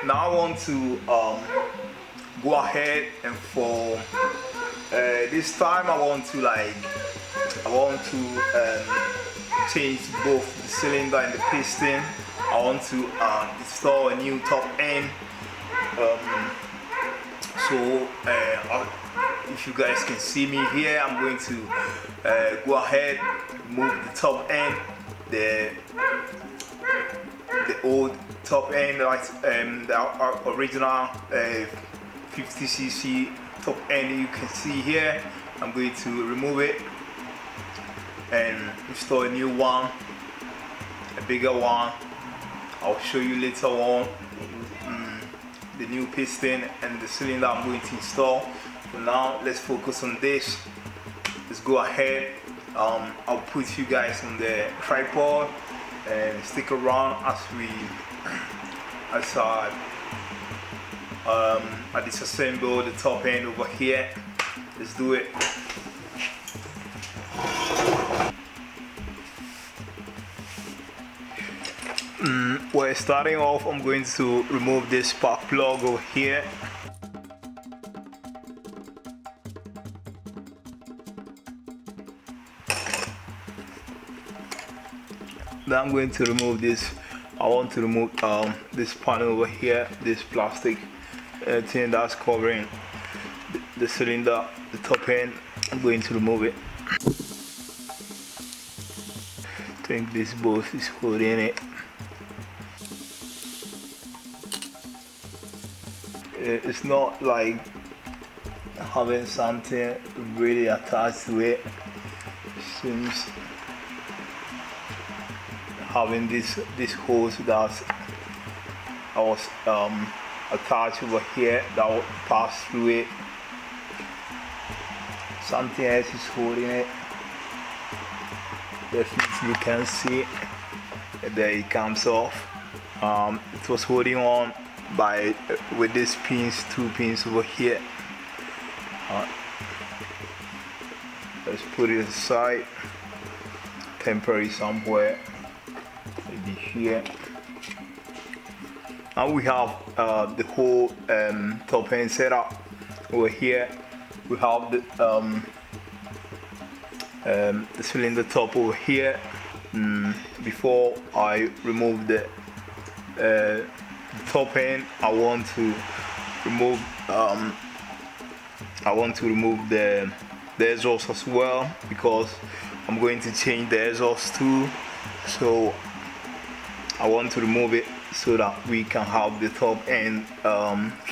now I want to go ahead and for this time I want to change both the cylinder and the piston. I want to install a new top end. If you guys can see me here, I'm going to go ahead, move the top end, the old top end, like the original 50cc top end you can see here. I'm going to remove it and install a new one, a bigger one. I'll show you later on the new piston and the cylinder I'm going to install. For now, let's focus on this. Let's go ahead. I'll put you guys on the tripod and stick around as I disassemble the top end over here. Let's do it. Well, starting off, I'm going to remove this spark plug over here. Then I'm going to remove this. I want to remove this panel over here, this plastic thing that's covering the cylinder, the top end. I'm going to remove it. I think this bolt is holding it. It's not like having something really attached to it. Seems having this hose that I was attached over here that will pass through it. Something else is holding it. Definitely you can see it. There it comes off. It was holding on with these pins, 2 pins over here. Let's put it aside. Temporary somewhere. Maybe here. Now we have the whole top end setup over here. We have the cylinder top over here. Before I remove the top end, I want to remove the exhaust as well, because I'm going to change the exhaust too. So I want to remove it so that we can have the top end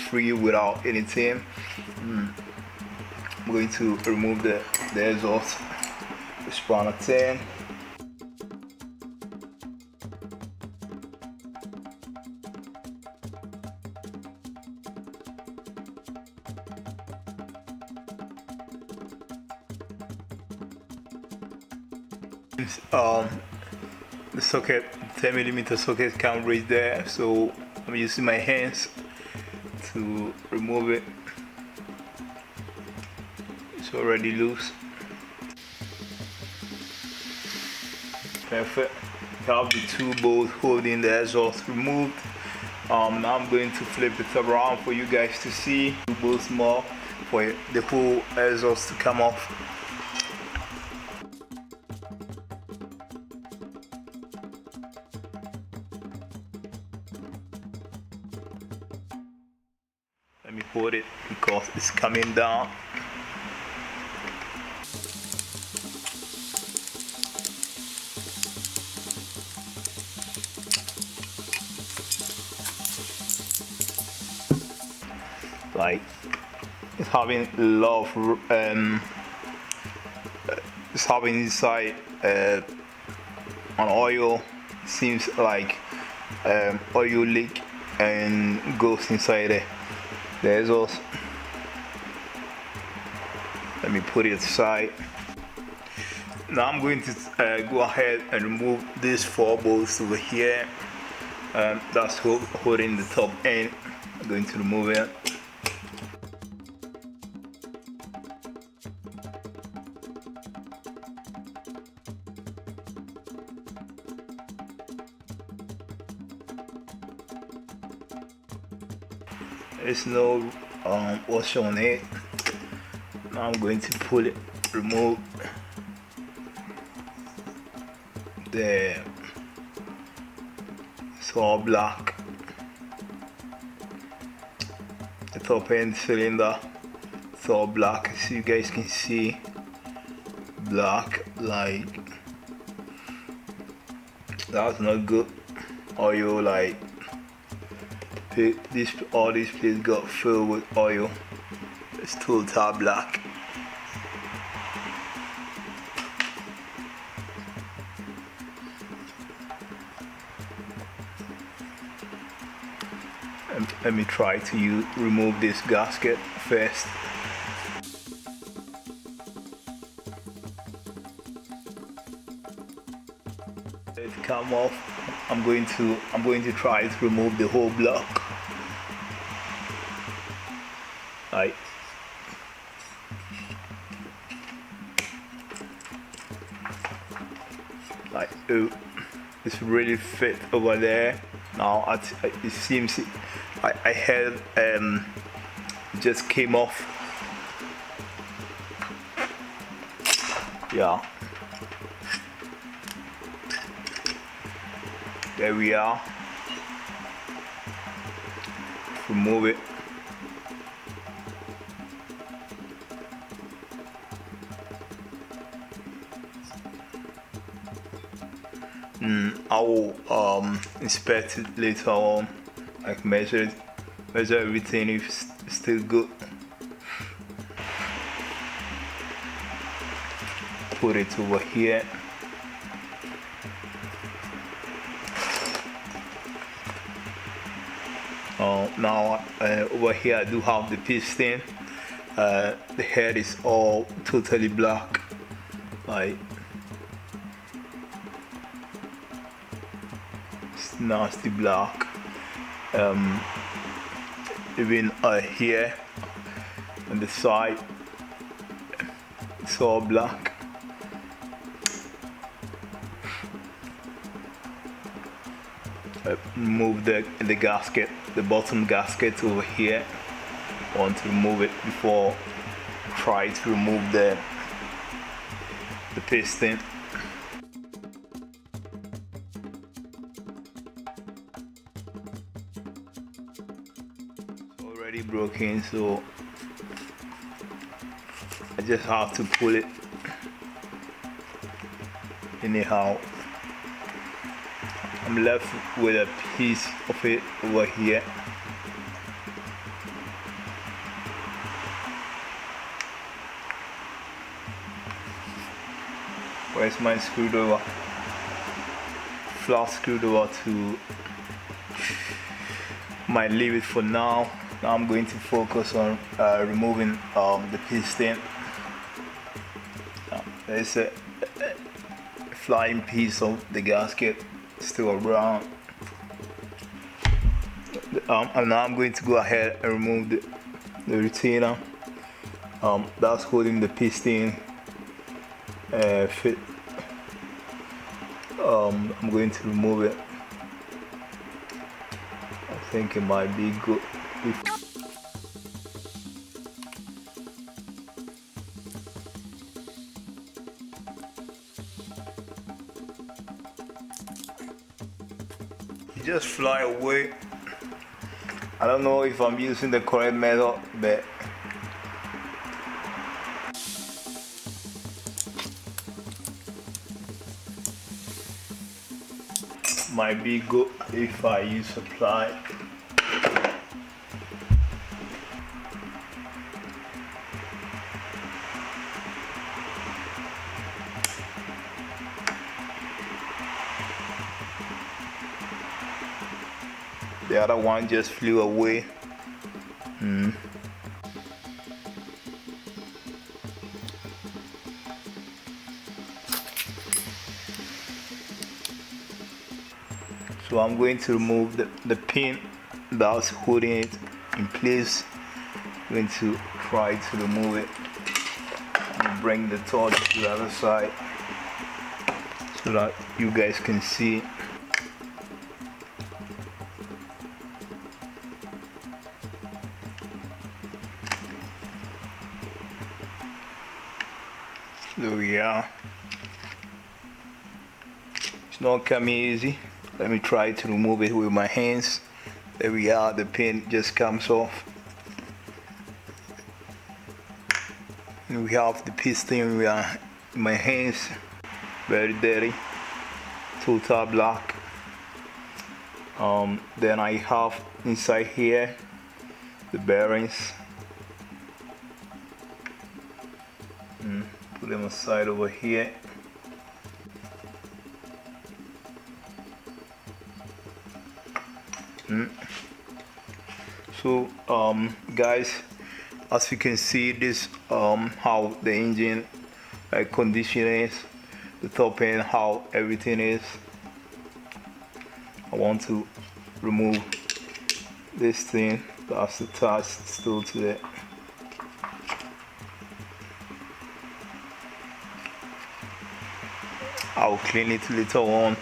free without anything. I'm going to remove the exhaust, the spanner 10. The socket, 10mm socket can't reach there, so I'm using my hands to remove it. It's already loose. Perfect. I have the 2 bolts holding the exhaust removed. Now I'm going to flip it around for you guys to see. 2 bolts more for the whole exhaust to come off. Let me hold it because it's coming down. Like it's having a lot of it's having inside an oil. Seems like oil leak and goes inside the exhaust. Let me put it aside. Now I'm going to go ahead and remove these 4 bolts over here. That's holding the top end. I'm going to remove it. There's no wash on it. Now I'm going to pull it, remove the, it's all black. The top end cylinder, it's all black, as you guys can see. Black, like that's not good. Oil, like this, all this place got filled with oil. It's total black. And let me try to remove this gasket first. Let it come off. I'm going to try to remove the whole block. Like oh, it's really fit over there. Now it seems I had just came off. Yeah. There we are. Remove it. I will inspect it later on. Like measure everything if it's still good. Put it over here. Now over here I do have the piston. The head is all totally black, like it's nasty black. Even here on the side, it's all black. Remove the gasket, the bottom gasket over here. I want to remove it before try to remove the piston. It's already broken, so I just have to pull it anyhow. I'm left with a piece of it over here. Where's my screwdriver? Flat screwdriver to. Might leave it for now. Now I'm going to focus on removing the piston. There's a flying piece of the gasket still around. And now I'm going to go ahead and remove the retainer that's holding the piston fit. I'm going to remove it. I think it might be good if you just fly away. I don't know if I'm using the correct method, but might be good if I use a ply. The other one just flew away. So I'm going to remove the pin that's holding it in place. I'm going to try to remove it and bring the torch to the other side so that you guys can see. There we are. It's not coming easy. Let me try to remove it with my hands. There we are, the pin just comes off. And we have the piston in my hands, very dirty, total black. Then I have inside here the bearings. Put them aside over here. So guys, as you can see, this how the engine condition is, the top end, how everything is. I want to remove this thing that's attached still to it. I'll clean it later on,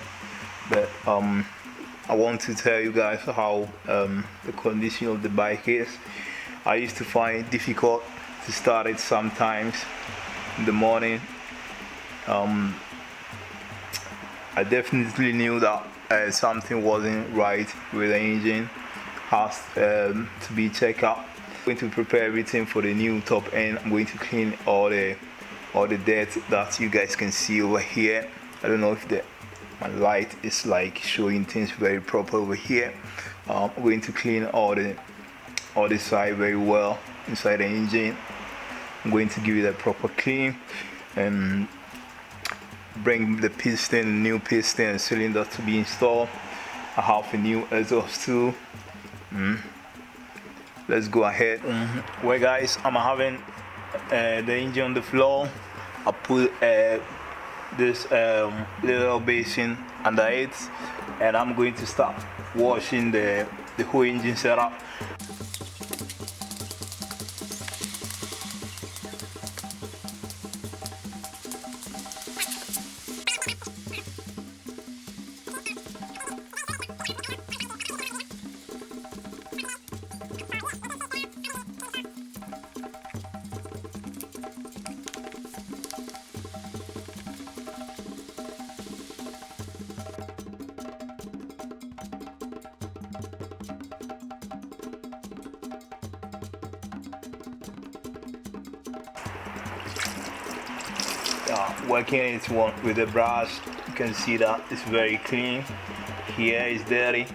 but I want to tell you guys how the condition of the bike is. I used to find it difficult to start it sometimes in the morning. I definitely knew that something wasn't right with the engine, has to be checked out. I'm going to prepare everything for the new top end. I'm going to clean all the dirt that you guys can see over here. I don't know if my light is like showing things very proper over here. I'm going to clean all the side very well inside the engine. I'm going to give it a proper clean and bring the piston, new piston and cylinder to be installed. I have a new exhaust too. Let's go ahead. Well guys, I'm having the engine on the floor. I put this little basin under it, and I'm going to start washing the whole engine setup. Working it with the brush, you can see that it's very clean. Here is dirty,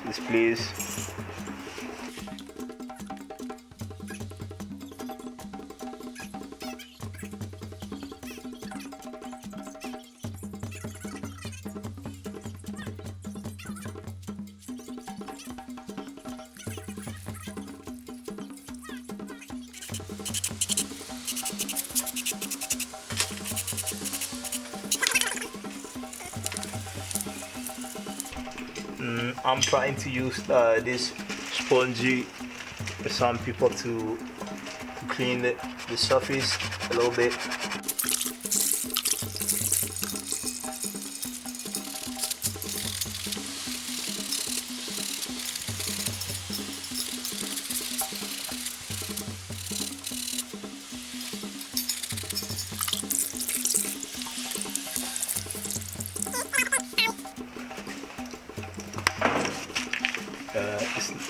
this place. I'm trying to use this spongy for some people to clean the surface a little bit.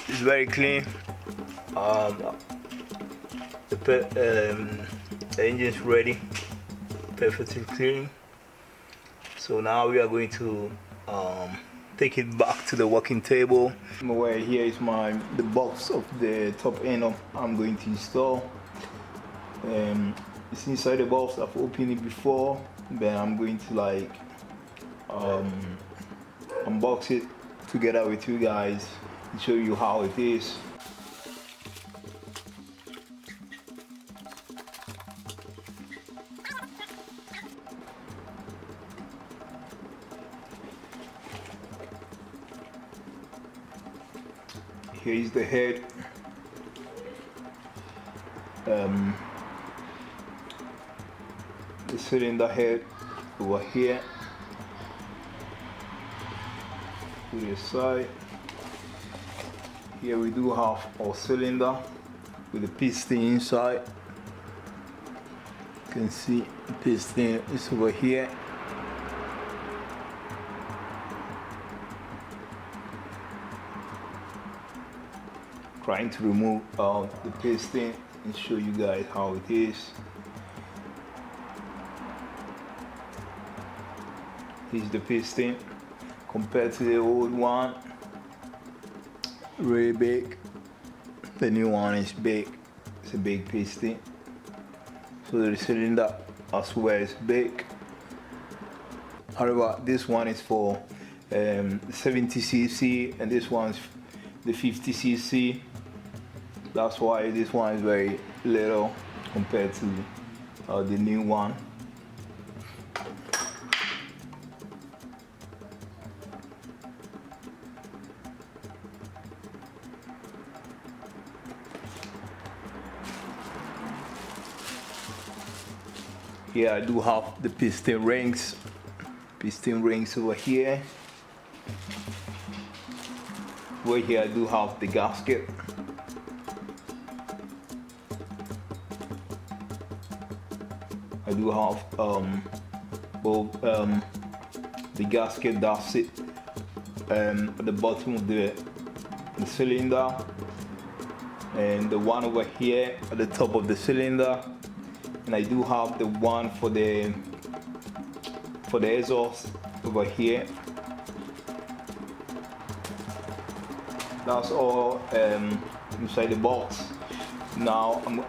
It's very clean. The engine's ready, perfectly clean. So now we are going to take it back to the working table. Where here is the box of the top end I'm going to install. It's inside the box. I've opened it before, but I'm going to like unbox it together with you guys and show you how it is. Here is the head. The cylinder head over here. To the side. Here we do have our cylinder with the piston inside. You can see the piston is over here. Trying to remove the piston and show you guys how it is. Here's the piston compared to the old one, really big. The new one is big. It's a big piston. So the cylinder as well is big. However, this one is for 70cc and this one's the 50cc. That's why this one is very little compared to the new one. Here I do have the piston rings over here. Over here I do have the gasket. I do have both the gasket that's it at the bottom of the cylinder, and the one over here at the top of the cylinder. And I do have the one for the exhaust over here. That's all inside the box. Now I'm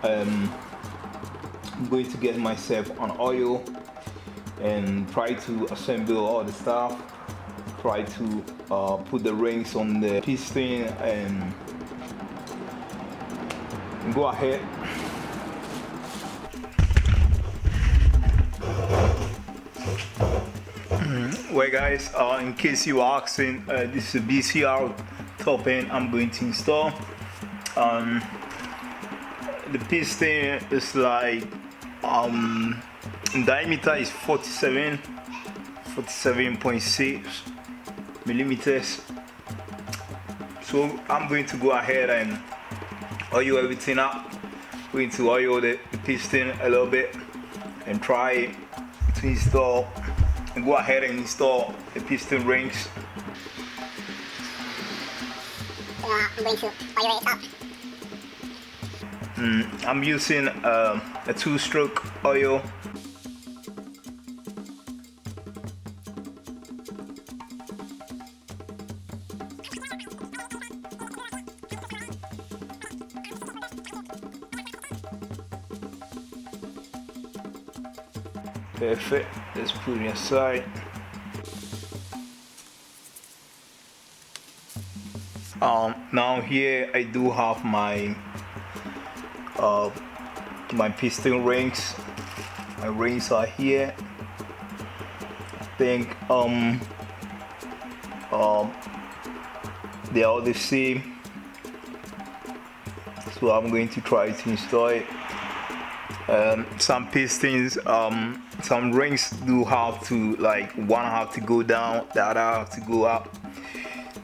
going to get myself an oil and try to assemble all the stuff. Try to put the rings on the piston and go ahead. Well guys, in case you're asking, this is a BCR top end I'm going to install. The piston is like in diameter is 47.6 millimeters. So I'm going to go ahead and oil everything up. Going to oil the piston a little bit and try to install and go ahead and install the piston rings. I'm going to oil it up. I'm using a 2-stroke oil. Perfect. Let's put it aside. Now here I do have my my piston rings. My rings are here. I think they are all the same. So I'm going to try to install it. Some pistons, some rings do have to, like, one have to go down, the other have to go up.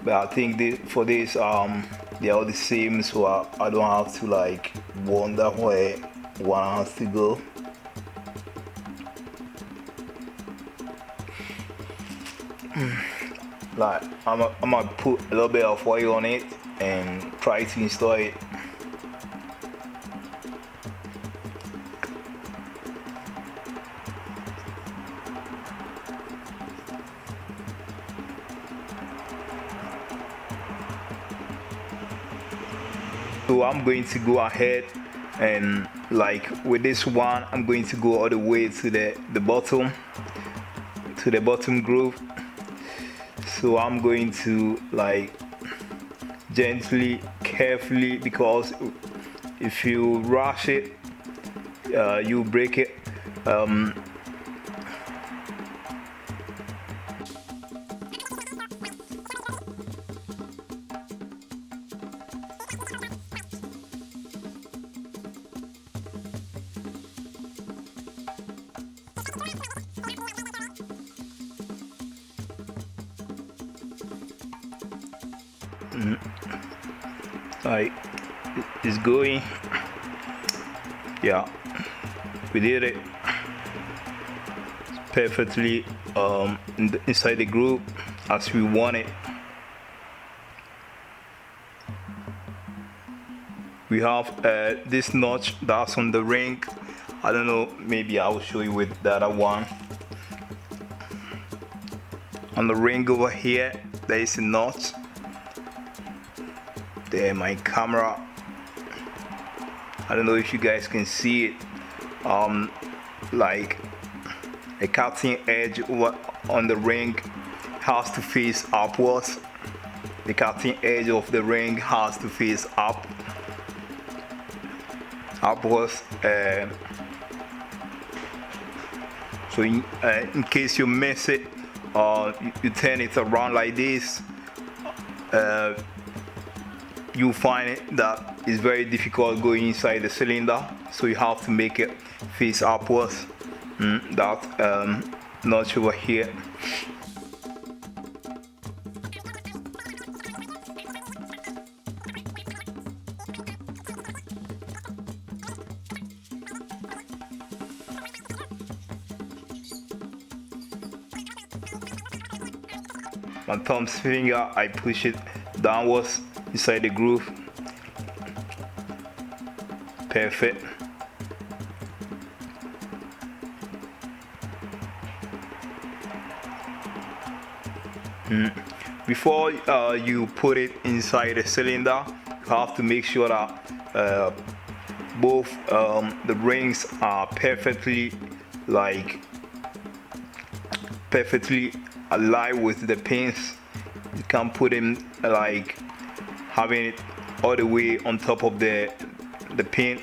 But I think for this, they are all the same, so I don't have to like wonder where one has to go. Like I'm gonna put a little bit of oil on it and try to install it. So I'm going to go ahead and, like with this one, I'm going to go all the way to the bottom, to the bottom groove. So I'm going to, like, gently, carefully, because if you rush it, you break it. Like, it's going. Yeah, we did it. perfectly inside the groove as we want it. We have this notch that's on the ring. I don't know, maybe I will show you with the other one. On the ring over here, there is a notch. There, my camera. I don't know if you guys can see it. Like a cutting edge on the ring has to face upwards. The cutting edge of the ring has to face upwards. So in case you miss it, you turn it around like this, you find it that it's very difficult going inside the cylinder, so you have to make it face upwards. That notch over here. My thumb finger, I push it downwards inside the groove. Perfect. Before you put it inside the cylinder, you have to make sure that both the rings are perfectly aligned with the pins. You can't put them like having it all the way on top of the pin.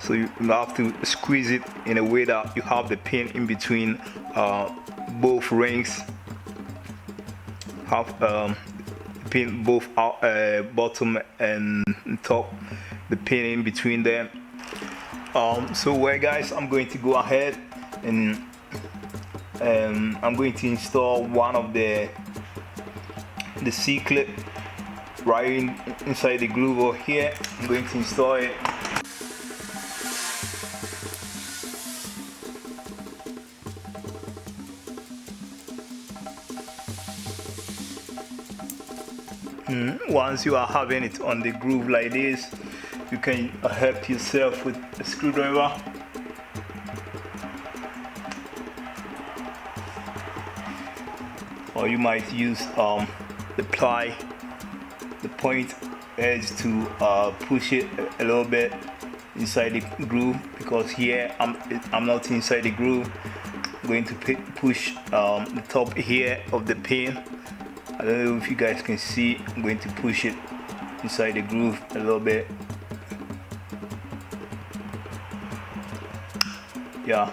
So you have to squeeze it in a way that you have the pin in between both rings. Have pin both bottom and top, the pin in between them. So well guys, I'm going to go ahead and I'm going to install one of the C-clip right inside the groove over here. I'm going to install it. Once you are having it on the groove like this, you can help yourself with a screwdriver. Or you might use the ply, the point edge to push it a little bit inside the groove, because here I'm not inside the groove. I'm going to push the top here of the pin. I don't know if you guys can see. I'm going to push it inside the groove a little bit. Yeah,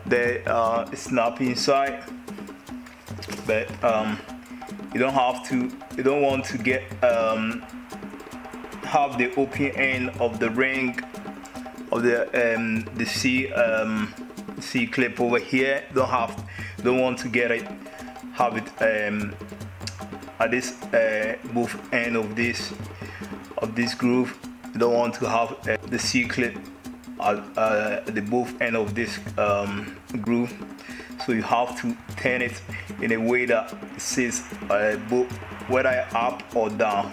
there it's snappy inside, but you don't want to get have the open end of the ring of the C clip over here. Don't want to get it, have it at this both end of this groove. You don't want to have the C clip at the both end of this groove. So you have to turn it in a way that it sits both whether up or down.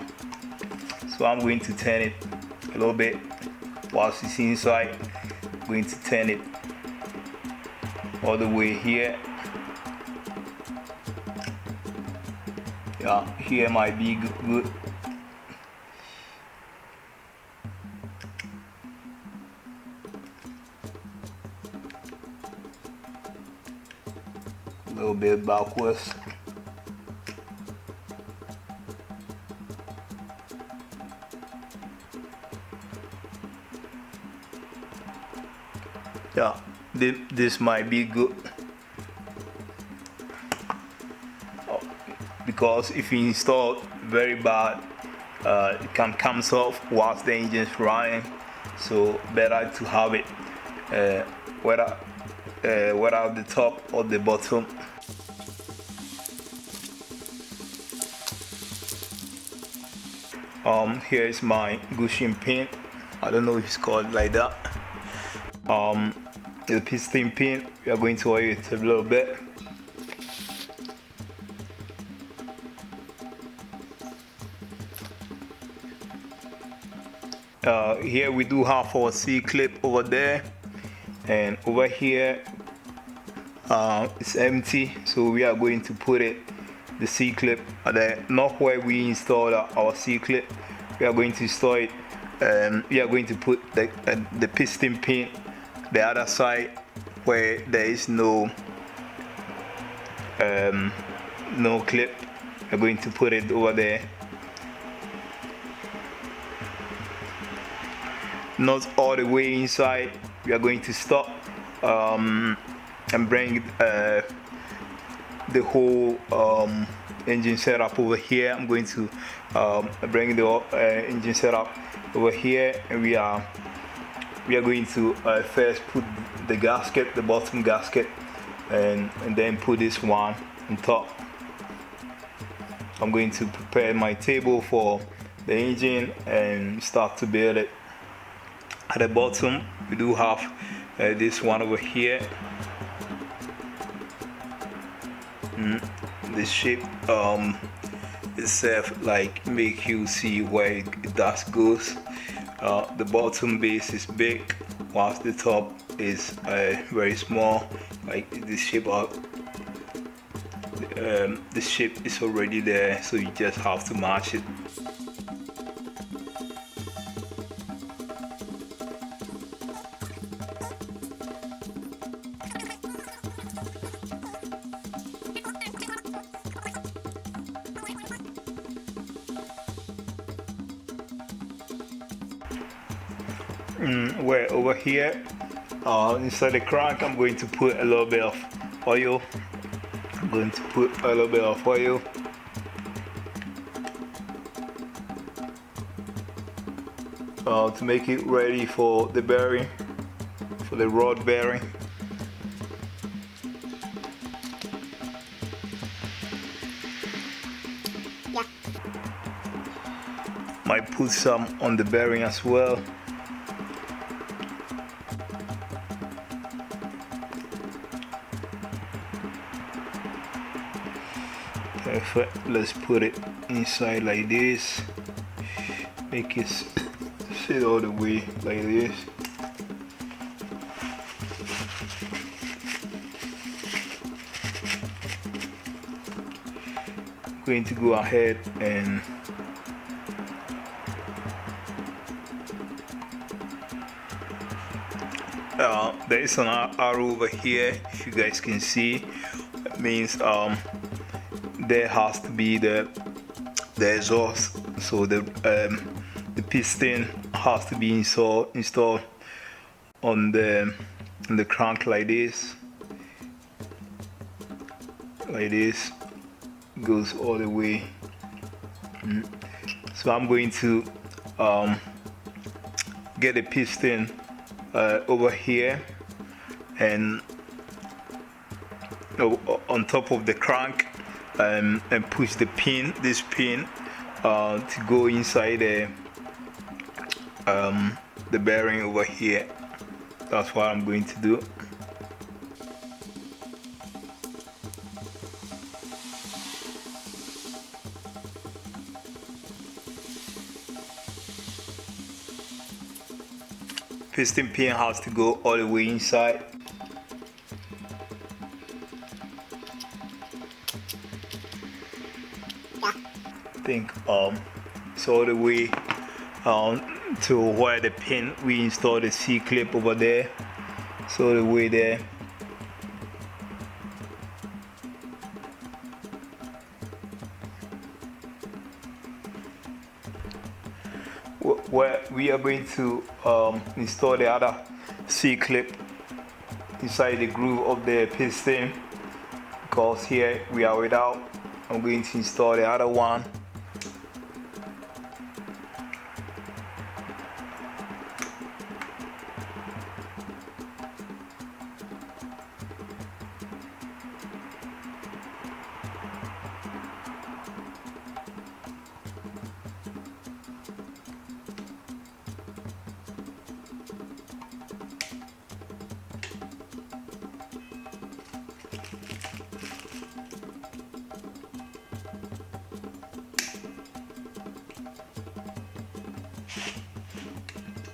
So I'm going to turn it a little bit whilst it's inside. I'm going to turn it all the way here. Yeah, here might be good. A little bit backwards. Yeah, this might be good. Because if you install very bad, it can come off whilst the engine is running. So better to have it whether at the top or the bottom. Here is my Gushing pin. I don't know if it's called like that. the piston pin. We are going to oil it a little bit. Here we do have our C-clip over there, and over here it's empty, so we are going to put it, the C-clip, not where we installed our C-clip. We are going to install it, we are going to put the piston pin the other side where there is no clip. We're going to put it over there. Not all the way inside. We are going to stop and bring the whole engine setup over here. I'm going to bring the engine setup over here, and we are going to first put the gasket, the bottom gasket, and then put this one on top. I'm going to prepare my table for the engine and start to build it. At the bottom we do have this one over here. The shape itself like make you see where it does goes. The bottom base is big, whilst the top is very small. Like the shape the shape is already there, so you just have to match it. Where over here inside the crank, I'm going to put a little bit of oil. I'm going to put a little bit of oil. To make it ready for the bearing, for the rod bearing. Yeah. Might put some on the bearing as well. Perfect. Let's put it inside like this. Make it sit all the way like this. I'm going to go ahead and there is an arrow over here, if you guys can see. That means there has to be the exhaust, so the piston has to be installed on the crank like this. Like this, goes all the way. So I'm going to get the piston over here and on top of the crank, and push this pin to go inside the bearing over here. That's what I'm going to do. Piston pin has to go all the way inside. I think it's all the way to where the pin we installed the C-clip over there. So the way there. Where we are going to install the other C-clip inside the groove of the piston, because here we are without. I'm going to install the other one.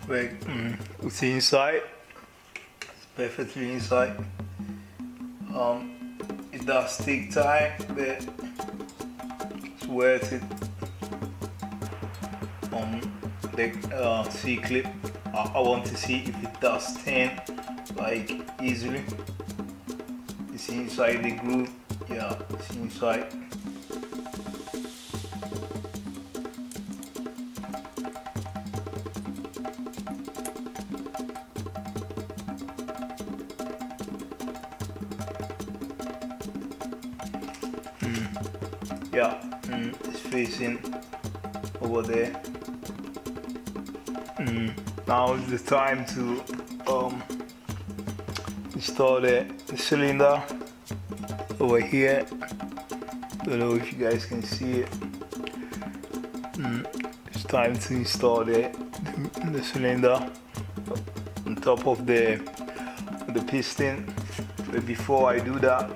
Like, it's inside. It's perfectly inside. It does take time, but it's worth it. The C clip, I want to see if it does turn like easily. It's inside the groove. Yeah, it's inside. Yeah, it's facing over there. Now is the time to install the cylinder over here. Don't know if you guys can see it. It's time to install the cylinder on top of the piston. But before I do that,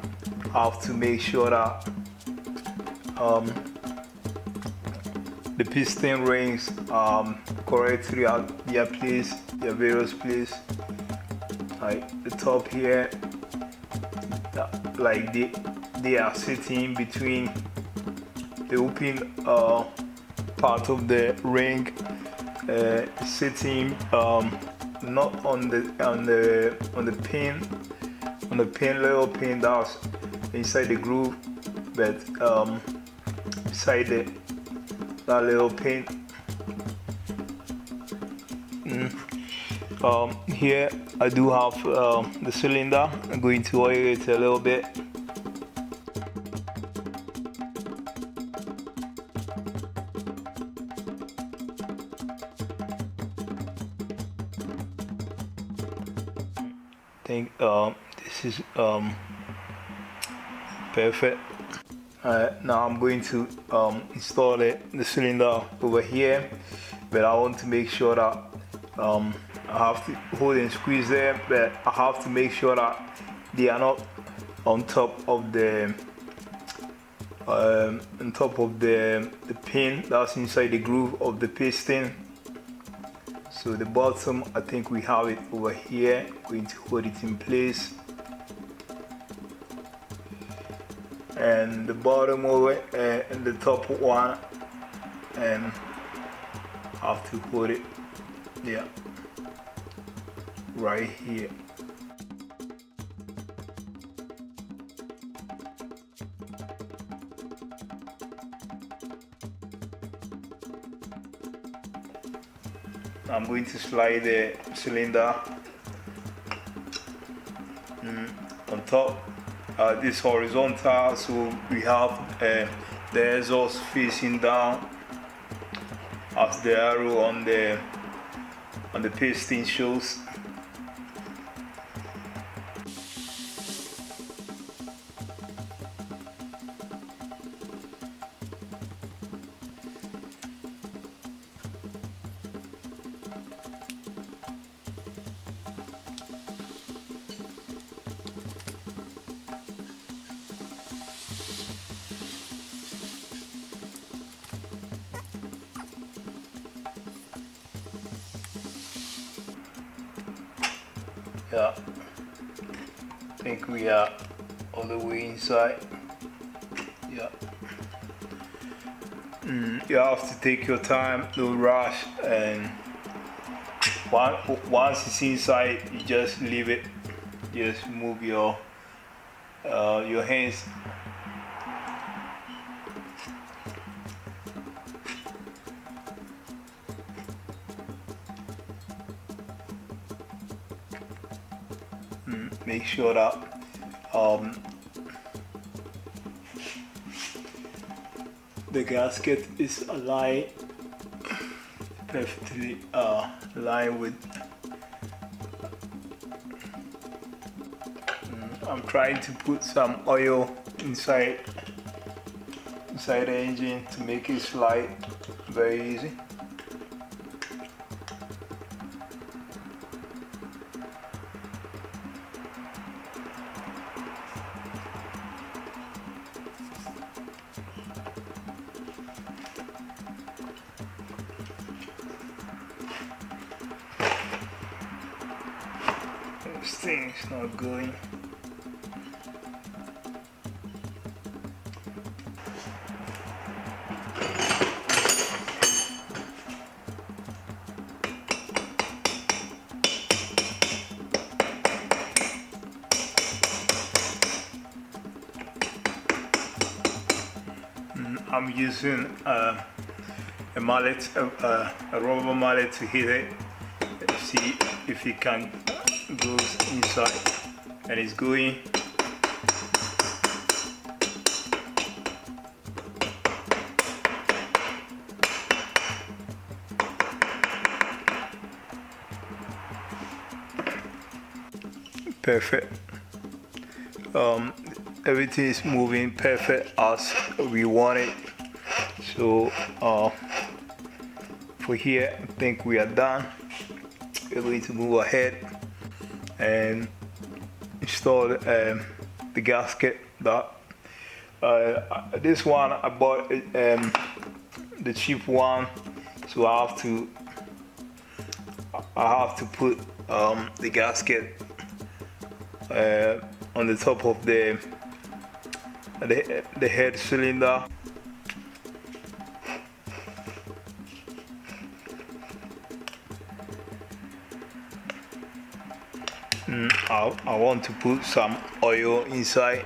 I have to make sure that the piston rings correctly at their place, their various place. Like the top here, like they are sitting between the open part of the ring, sitting not on the pin, on the pin, little pin that's inside the groove, but beside that little pin. Here I do have the cylinder. I'm going to oil it a little bit. I think this is perfect. Now I'm going to install the cylinder over here, but I want to make sure that I have to hold and squeeze them, but I have to make sure that they are not on top of the pin that's inside the groove of the piston. So the bottom, I think we have it over here. Going to hold it in place, and the bottom over and the top one, and I have to hold it, yeah, right here. I'm going to slide the cylinder on top. This horizontal, so we have the exhaust facing down as the arrow on the piston shows. Yeah, I think we are all the way inside. Yeah. You have to take your time, no rush, and once it's inside, you just leave it. Just move your hands. Make sure that the gasket is aligned, perfectly aligned with. I'm trying to put some oil inside the engine to make it slide very easy. thing is not going. I'm using a mallet, a rubber mallet to hit it. Let's see if it can go inside, and it's going. Perfect. Everything is moving perfect as we want it. So for here, I think we are done. We're going to move ahead and install the gasket. That this one I bought the cheap one, so I have to put the gasket on the top of the head cylinder. I want to put some oil inside.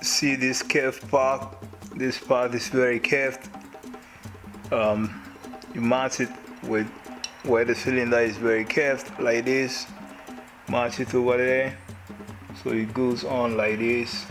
See this curved part? This part is very curved. You match it with where the cylinder is very curved, like this. Match it over there, so it goes on like this.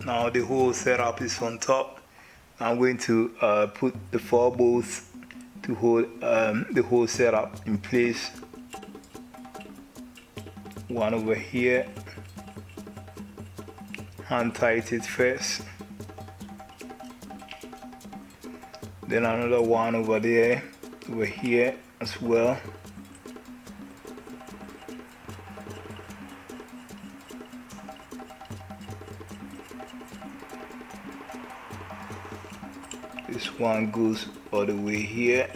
Now the whole setup is on top. I'm going to put the 4 bolts to hold the whole setup in place. One over here. Hand tight it first. Then another one over there, over here as well. This one goes all the way here.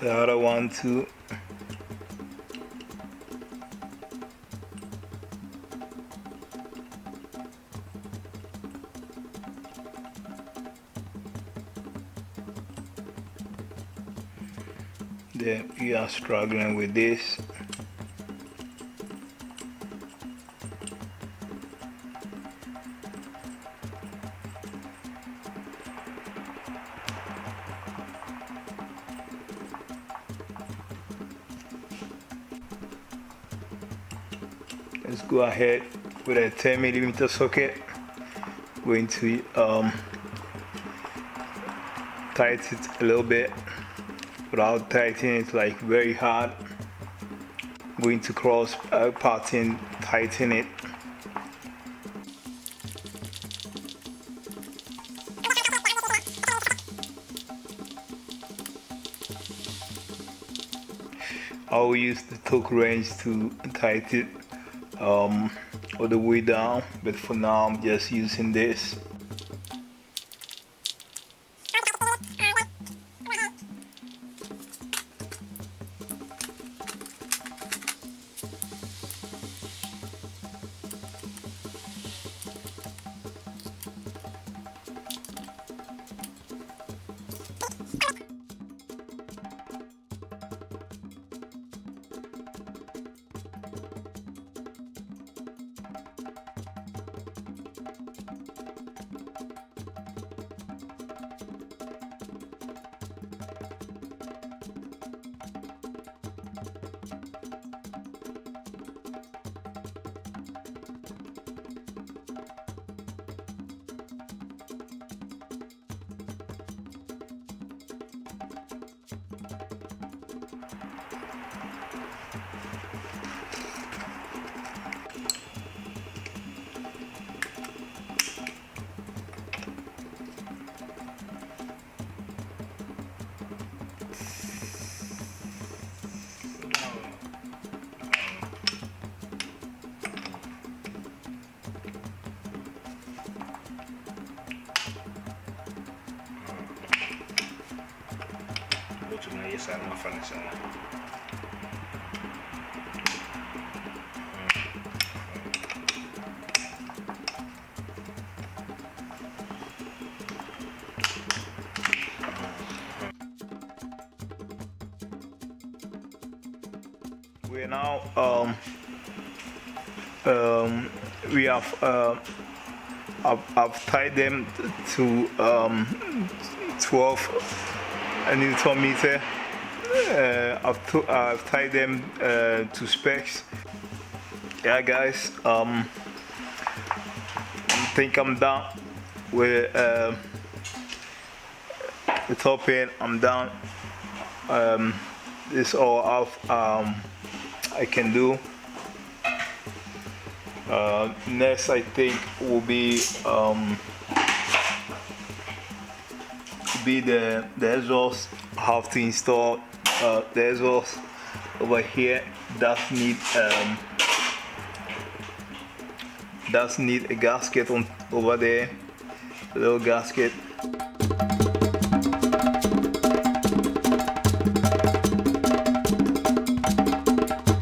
The other one too. Then we are struggling with this. Let's go ahead with a 10mm socket. Going to tighten it a little bit without tightening it like very hard. Going to cross pattern, tighten it. I will use the torque wrench to tighten it all the way down, but for now I'm just using this. We are now we have I've tied them to 12 Newton meter. I've tied them to specs. Yeah, guys. I think I'm done with the top end. I'm done. This is all I can do. Next, I think will be the exhaust. I have to install the exhaust over here. Does need a gasket on over there, a little gasket.